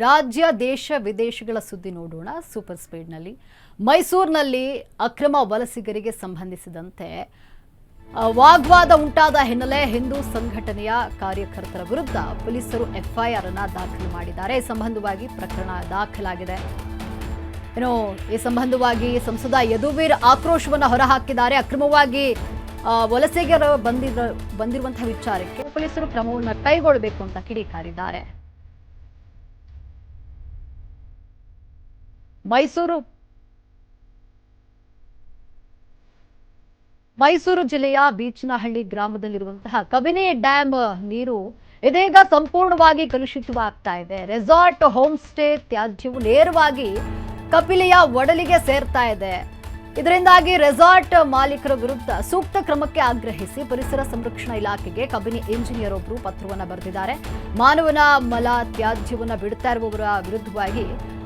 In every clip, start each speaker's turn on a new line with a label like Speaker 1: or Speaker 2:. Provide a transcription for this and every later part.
Speaker 1: ರಾಜ್ಯ ದೇಶ ವಿದೇಶಗಳ ಸುದ್ದಿ ನೋಡೋಣ ಸೂಪರ್ ಸ್ಪೀಡ್ನಲ್ಲಿ. ಮೈಸೂರಿನಲ್ಲಿ ಅಕ್ರಮ ವಲಸಿಗರಿಗೆ ಸಂಬಂಧಿಸಿದಂತೆ ವಾಗ್ವಾದ ಉಂಟಾದ ಹಿನ್ನೆಲೆ ಹಿಂದೂ ಸಂಘಟನೆಯ ಕಾರ್ಯಕರ್ತರ ವಿರುದ್ಧ ಪೊಲೀಸರು ಎಫ್ಐಆರ್ ಅನ್ನು ದಾಖಲು ಮಾಡಿದ್ದಾರೆ. ಈ ಸಂಬಂಧವಾಗಿ ಪ್ರಕರಣ ದಾಖಲಾಗಿದೆ. ಈ ಸಂಬಂಧವಾಗಿ ಸಂಸದ ಯದುವೀರ್ ಆಕ್ರೋಶವನ್ನು ಹೊರಹಾಕಿದ್ದಾರೆ. ಅಕ್ರಮವಾಗಿ ವಲಸಿಗರು ಬಂದಿರುವಂತಹ ವಿಚಾರಕ್ಕೆ ಪೊಲೀಸರು ಕ್ರಮವನ್ನು ಕೈಗೊಳ್ಳಬೇಕು ಅಂತ ಕಿಡಿಕಾರಿದ್ದಾರೆ. ಮೈಸೂರು ಜಿಲ್ಲೆಯ ಬೀಚನಹಳ್ಳಿ ಗ್ರಾಮದಲ್ಲಿರುವಂತಹ ಕಬಿನಿ ಡ್ಯಾಮ್ ನೀರು ಇದೀಗ ಸಂಪೂರ್ಣವಾಗಿ ಕಲುಷಿತವಾಗ್ತಾ ಇದೆ. ರೆಸಾರ್ಟ್ ಹೋಮ್ ಸ್ಟೇ ತ್ಯಾಜ್ಯವು ನೇರವಾಗಿ ಕಪಿಲೆಯ ಒಡಲಿಗೆ ಸೇರ್ತಾ ಇದೆ. ಇದರಿಂದಾಗಿ ರೆಸಾರ್ಟ್ ಮಾಲೀಕರ ವಿರುದ್ಧ ಸೂಕ್ತ ಕ್ರಮಕ್ಕೆ ಆಗ್ರಹಿಸಿ ಪರಿಸರ ಸಂರಕ್ಷಣಾ ಇಲಾಖೆಗೆ ಕಬಿನಿ ಇಂಜಿನಿಯರ್ ಒಬ್ಬರು ಪತ್ರವನ್ನು ಬರೆದಿದ್ದಾರೆ. ಮಾನವನ ಮಲ ತ್ಯಾಜ್ಯವನ್ನು ಬಿಡ್ತಾ ಇರುವವರ ವಿರುದ್ಧವಾಗಿ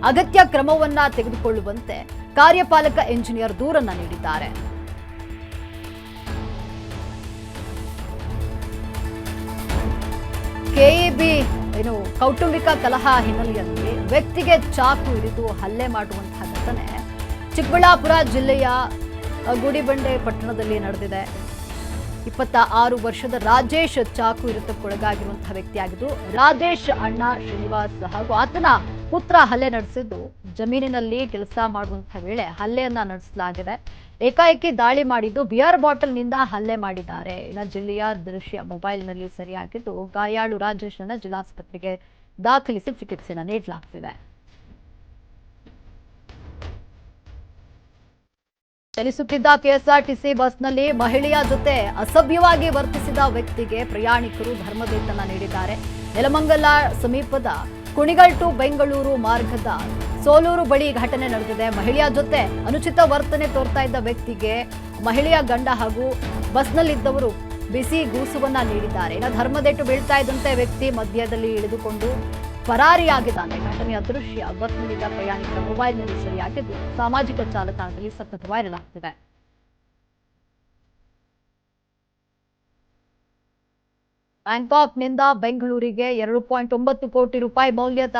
Speaker 1: ಅಗತ್ಯ ಕ್ರಮವನ್ನ ತೆಗೆದುಕೊಳ್ಳುವಂತೆ ಕಾರ್ಯಪಾಲಕ ಇಂಜಿನಿಯರ್ ದೂರನ್ನ ನೀಡಿದ್ದಾರೆ. ಕೆಇಬಿ ಕೌಟುಂಬಿಕ ಕಲಹ ಹಿನ್ನೆಲೆಯಲ್ಲಿ ವ್ಯಕ್ತಿಗೆ ಚಾಕು ಹಿಡಿದು ಹಲ್ಲೆ ಮಾಡುವಂತಹ ಘಟನೆ ಚಿಕ್ಕಬಳ್ಳಾಪುರ ಜಿಲ್ಲೆಯ ಗುಡಿಬಂಡೆ ಪಟ್ಟಣದಲ್ಲಿ ನಡೆದಿದೆ. 26 ವರ್ಷದ ರಾಜೇಶ್ ಚಾಕು ಇರಿತಕ್ಕೊಳಗಾಗಿರುವಂತಹ ವ್ಯಕ್ತಿಯಾಗಿದ್ದು, ರಾಜೇಶ್ ಅಣ್ಣ ಶ್ರೀನಿವಾಸ್ ಹಾಗೂ ಆತನ ಪುತ್ರ ಹಲ್ಲೆ ನಡೆಸಿದ್ದು ಜಮೀನಿನಲ್ಲಿ ಕೆಲಸ ಮಾಡುವಂತಹ ವೇಳೆ ಹಲ್ಲೆಯನ್ನ ನಡೆಸಲಾಗಿದೆ. ಏಕಾಏಕಿ ದಾಳಿ ಮಾಡಿದ್ದು ಬಿಯರ್ ಬಾಟಲ್ನಿಂದ ಹಲ್ಲೆ ಮಾಡಿದ್ದಾರೆ. ಜಿಲ್ಲೆಯ ದೃಶ್ಯ ಮೊಬೈಲ್ನಲ್ಲಿ ಸೆರೆಯಾಗಿದ್ದು, ಗಾಯಾಳು ರಾಜೇಶ್ ಅನ್ನ ಜಿಲ್ಲಾಸ್ಪತ್ರೆಗೆ ದಾಖಲಿಸಿ ಚಿಕಿತ್ಸೆಯನ್ನು ನೀಡಲಾಗುತ್ತಿದೆ. ಚಲಿಸುತ್ತಿದ್ದ ಕೆಎಸ್ಆರ್ಟಿಸಿ ಬಸ್ನಲ್ಲಿ ಮಹಿಳೆಯ ಜೊತೆ ಅಸಭ್ಯವಾಗಿ ವರ್ತಿಸಿದ ವ್ಯಕ್ತಿಗೆ ಪ್ರಯಾಣಿಕರು ಧರ್ಮದೇತನ ನೀಡಿದ್ದಾರೆ. ನೆಲಮಂಗಲ ಸಮೀಪದ ಕುಣಿಗಲ್ ಟು ಬೆಂಗಳೂರು ಮಾರ್ಗದ ಸೋಲೂರು ಬಳಿ ಘಟನೆ ನಡೆದಿದೆ. ಮಹಿಳೆಯ ಜೊತೆ ಅನುಚಿತ ವರ್ತನೆ ತೋರ್ತಾ ಇದ್ದ ವ್ಯಕ್ತಿಗೆ ಮಹಿಳೆಯ ಗಂಡ ಹಾಗೂ ಬಸ್ನಲ್ಲಿದ್ದವರು ಬಿಸಿ ಗೂಸುವನ್ನ ನೀಡಿದ್ದಾರೆ. ಧರ್ಮದೇಟು ಬೀಳ್ತಾ ಇದ್ದಂತೆ ವ್ಯಕ್ತಿ ಮಧ್ಯದಲ್ಲಿ ಇಳಿದುಕೊಂಡು ಪರಾರಿಯಾಗಿದ್ದಾನೆ. ಘಟನೆಯ ದೃಶ್ಯ ಬಸ್ನಲ್ಲಿದ್ದ ಪ್ರಯಾಣಿಕರ ಮೊಬೈಲ್ನಲ್ಲಿ ಸೆರೆಯಾಗಿದ್ದು ಸಾಮಾಜಿಕ ಜಾಲತಾಣದಲ್ಲಿ ಸತತ ವೈರಲ್ ಆಗ್ತಿದೆ. ಬ್ಯಾಂಕಾಕ್ನಿಂದ ಬೆಂಗಳೂರಿಗೆ 2.9 ಕೋಟಿ ರೂಪಾಯಿ ಮೌಲ್ಯದ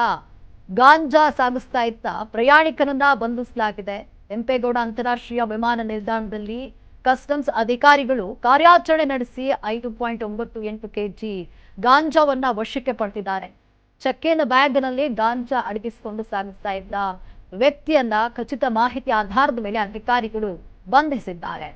Speaker 1: ಗಾಂಜಾ ಸಾಗಿಸ್ತಾ ಇದ್ದ ಪ್ರಯಾಣಿಕರನ್ನ ಬಂಧಿಸಲಾಗಿದೆ. ಕೆಂಪೇಗೌಡ ಅಂತಾರಾಷ್ಟ್ರೀಯ ವಿಮಾನ ನಿಲ್ದಾಣದಲ್ಲಿ ಕಸ್ಟಮ್ಸ್ ಅಧಿಕಾರಿಗಳು ಕಾರ್ಯಾಚರಣೆ ನಡೆಸಿ 5.98 ಕೆಜಿ ಗಾಂಜಾವನ್ನ ವಶಕ್ಕೆ ಪಡೆದಿದ್ದಾರೆ. ಚೆಕ್ಕಿನ ಬ್ಯಾಗ್ನಲ್ಲಿ ಗಾಂಜಾ ಅಡಗಿಸಿಕೊಂಡು ಸಾಗಿಸ್ತಾ ಇದ್ದ ವ್ಯಕ್ತಿಯನ್ನ ಖಚಿತ ಮಾಹಿತಿ ಆಧಾರದ ಮೇಲೆ ಅಧಿಕಾರಿಗಳು ಬಂಧಿಸಿದ್ದಾರೆ.